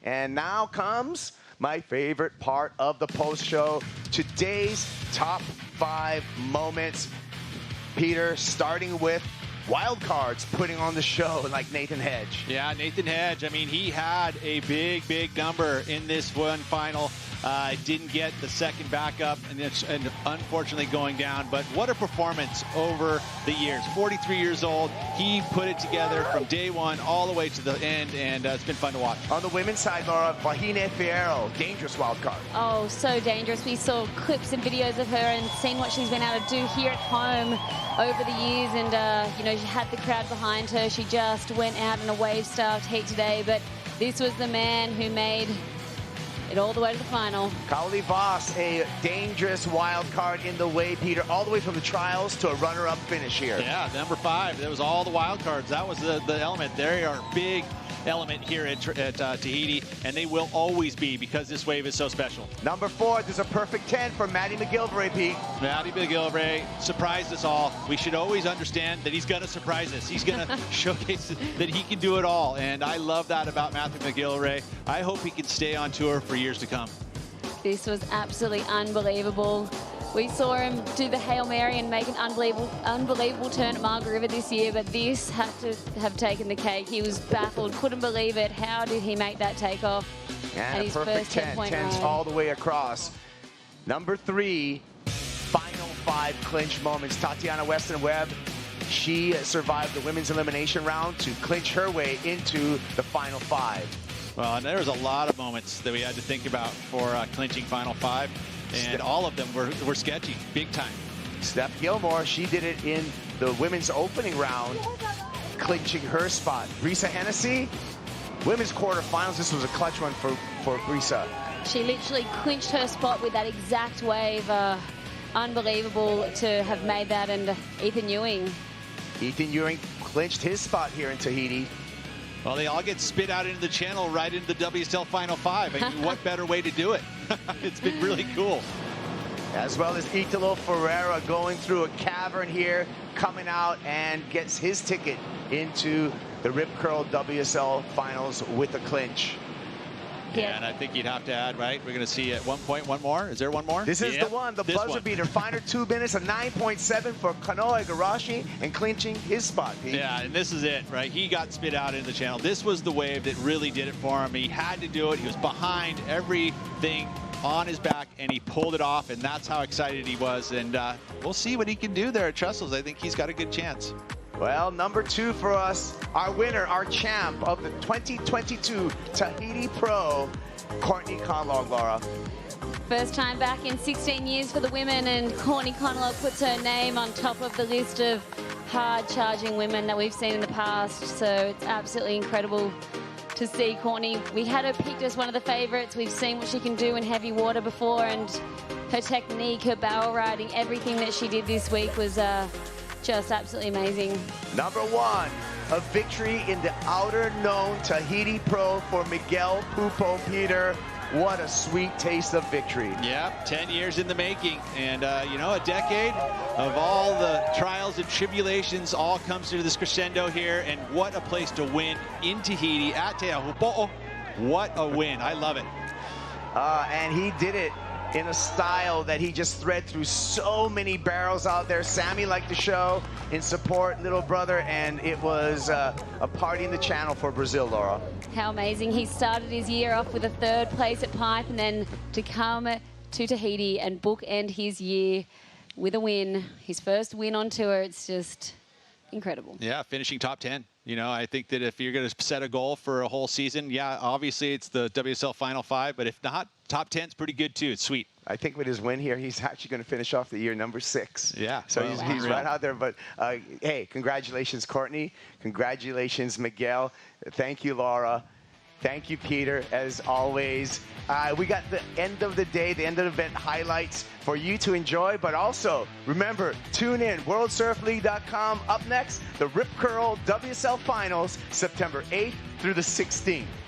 And now comes my favorite part of the post-show, today's top 5 moments. Peter, starting with Wildcards putting on the show like Nathan Hedge. Yeah, Nathan Hedge. I mean, he had a big number in this one final. Didn't get the second backup, and unfortunately going down. But what a performance over the years. 43 years old. He put it together from day one all the way to the end, and it's been fun to watch. On the women's side, Laura, Vahine Fierro, dangerous wildcard. Oh, so dangerous. We saw clips and videos of her and seeing what she's been able to do here at home over the years. And, you know, she had the crowd behind her. She just went out in a wave-starved heat today. But this was the man who made it all the way to the final. Kelly Vaast, a dangerous wild card in the way, Peter, all the way from the trials to a runner-up finish here. Yeah, number 5. That was all the wild cards. That was the element. They are a big element here at Tahiti, and they will always be because this wave is so special. Number 4, there's a perfect 10 for Maddie McGillivray, Pete. Maddie McGillivray surprised us all. We should always understand that he's going to surprise us. He's going to showcase that he can do it all, and I love that about Matthew McGillivray. I hope he can stay on tour for years to come. This was absolutely unbelievable. We saw him do the Hail Mary and make an unbelievable turn at Margaret River this year, but this had to have taken the cake. He was baffled, couldn't believe it. How did he make that takeoff? And a perfect 10, 10s all the way across. Number 3, final 5 clinch moments. Tatiana Weston-Webb, she survived the women's elimination round to clinch her way into the final 5. Well, and there was a lot of moments that we had to think about for clinching final 5. And all of them were sketchy, big time. Steph Gilmore, she did it in the women's opening round, clinching her spot. Brisa Hennessy, women's quarterfinals. This was a clutch one for Brisa. She literally clinched her spot with that exact wave. Unbelievable to have made that. And Ethan Ewing. Ethan Ewing clinched his spot here in Tahiti. Well, they all get spit out into the channel right into the WSL Final 5. I mean, what better way to do it? It's been really cool. As well as Italo Ferreira going through a cavern here, coming out and gets his ticket into the Rip Curl WSL Finals with a clinch. Yeah, and I think you'd have to add, right? We're going to see at one point one more. Is there one more? This is the one, the buzzer beater. Final 2 minutes, a 9.7 for Kanoa Igarashi, and clinching his spot, Pete. Yeah, and this is it, right? He got spit out into the channel. This was the wave that really did it for him. He had to do it. He was behind everything on his back, and he pulled it off, and that's how excited he was. And we'll see what he can do there at Trestles. I think he's got a good chance. Well, number 2 for us, our winner, our champ of the 2022 Tahiti Pro, Courtney Conlogue, Laura. First time back in 16 years for the women, and Courtney Conlogue puts her name on top of the list of hard-charging women that we've seen in the past. So it's absolutely incredible to see Courtney. We had her picked as one of the favorites. We've seen what she can do in heavy water before, and her technique, her barrel riding, everything that she did this week was just absolutely amazing. Number 1, a victory in the outer known Tahiti Pro for Miguel Pupo, Peter. What a sweet taste of victory. Yeah, 10 years in the making. And, you know, a decade of all the trials and tribulations all comes to this crescendo here. And what a place to win in Tahiti at Teahupo'o. What a win. I love it. And he did it in a style that he just thread through so many barrels out there. Sammy liked the show in support, little brother, and it was a party in the channel for Brazil, Laura. How amazing. He started his year off with a 3rd place at Pipe, and then to come to Tahiti and bookend his year with a win. His first win on tour. It's just incredible. Yeah, finishing top 10. You know, I think that if you're going to set a goal for a whole season, yeah, obviously it's the WSL Final 5, but if not, top 10 is pretty good too. It's sweet. I think with his win here, he's actually going to finish off the year number 6. Yeah. So well, he's right out there. But hey, congratulations, Courtney. Congratulations, Miguel. Thank you, Laura. Thank you, Peter, as always. We got the end of the day, the end of the event highlights for you to enjoy. But also, remember, tune in, WorldSurfLeague.com. Up next, the Rip Curl WSL Finals, September 8th through the 16th.